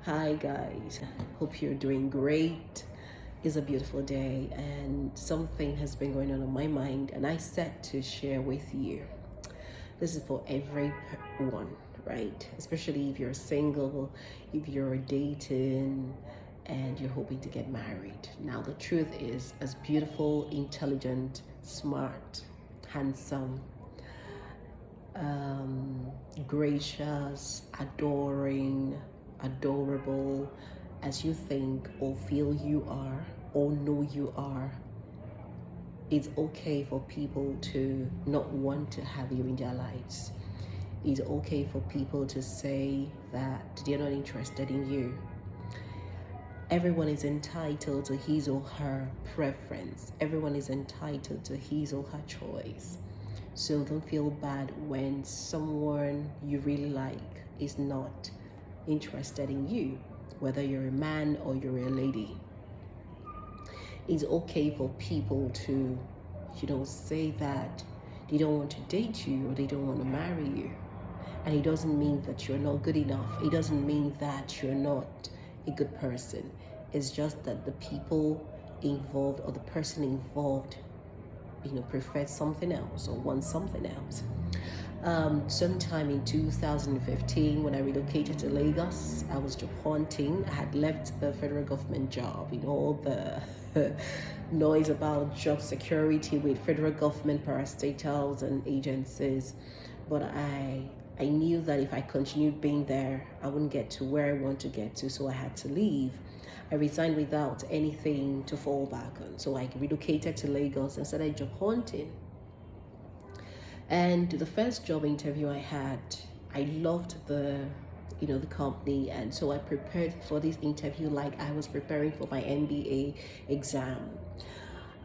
Hi guys, hope you're doing great. It's a beautiful day and something has been going on my mind and I said to share with you. This is for everyone, right? Especially if you're single, if you're dating and you're hoping to get married. Now the truth is, as beautiful, intelligent, smart, handsome, gracious, adoring, adorable as you think or feel you are or know you are, it's okay for people to not want to have you in their lives. It's okay for people to say that they're not interested in you. Everyone is entitled to his or her preference. Everyone is entitled to his or her choice. So don't feel bad when someone you really like is not interested in you, whether you're a man or you're a lady. It's okay for people to, say that they don't want to date you or they don't want to marry you. And it doesn't mean that you're not good enough. It doesn't mean that you're not a good person. It's just that the people involved or the person involved, prefers something else or wants something else. Sometime in 2015, when I relocated to Lagos, I was job hunting. I had left the federal government job, all the noise about job security with federal government parastatals and agencies. But I knew that if I continued being there, I wouldn't get to where I want to get to, so I had to leave. I resigned without anything to fall back on. So I relocated to Lagos and started job hunting. And the first job interview I had, I loved the company, and so I prepared for this interview like I was preparing for my MBA exam.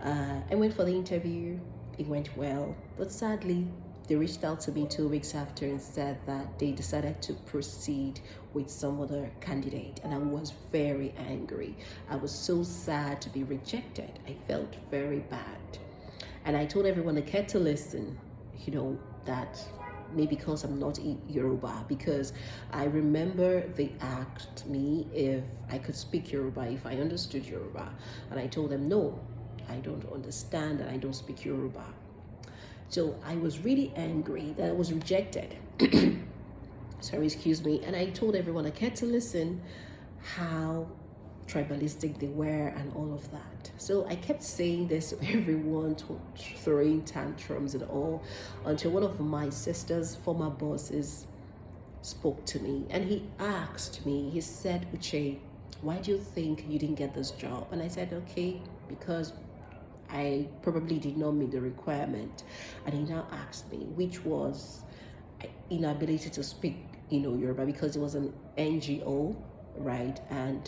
I went for the interview. It went well, but sadly, they reached out to me 2 weeks after and said that they decided to proceed with some other candidate, and I was very angry. I was so sad to be rejected. I felt very bad, and I told everyone I cared to listen, that maybe because I'm not Yoruba, because I remember they asked me if I could speak Yoruba, if I understood Yoruba, and I told them no, I don't understand and I don't speak Yoruba. So I was really angry that I was rejected. Sorry, excuse me. And I told everyone I cared to listen how tribalistic they were and all of that. So I kept saying this to everyone, throwing tantrums and all, until one of my sister's former bosses spoke to me and he asked me, he said, Uche, why do you think you didn't get this job? And I said, okay, because I probably did not meet the requirement. And he now asked me, which was inability to speak, Yoruba, because it was an NGO, right? And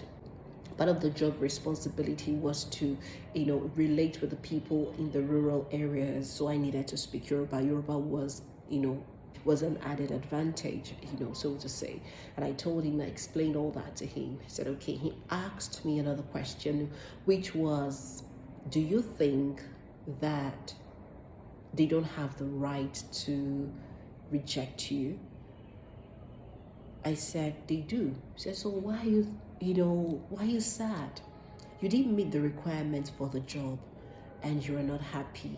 part of the job responsibility was to, relate with the people in the rural areas. So I needed to speak Yoruba. Yoruba was an added advantage, so to say. And I told him, I explained all that to him. He said, okay. He asked me another question, which was, do you think that they don't have the right to reject you? I said, they do. He said, so why why are you sad? You didn't meet the requirements for the job and you are not happy.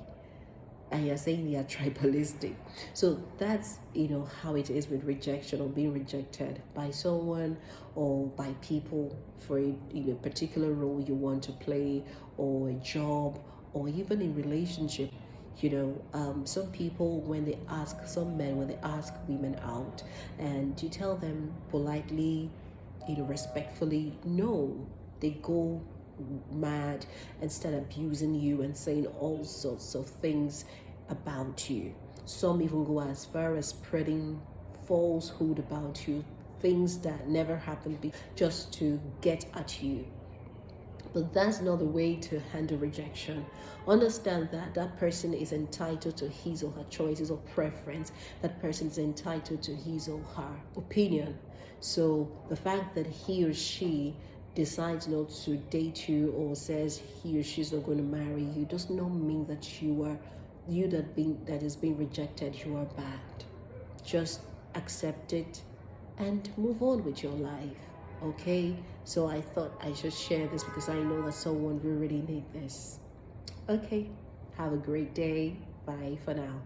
And you're saying you're tribalistic. So that's, how it is with rejection or being rejected by someone or by people for a particular role you want to play or a job or even in relationship. Some people, some men, when they ask women out and you tell them politely, respectfully, no, they go mad and start abusing you and saying all sorts of things about you. Some even go as far as spreading falsehood about you, things that never happened, just to get at you. But that's not the way to handle rejection. Understand that that person is entitled to his or her choices or preference. That person is entitled to his or her opinion. So the fact that he or she decides not to date you or says he or she's not going to marry you does not mean that that is being rejected, you are bad. Just accept it and move on with your life. Okay, so I thought I should share this because I know that someone will really need this. Okay, have a great day. Bye for now.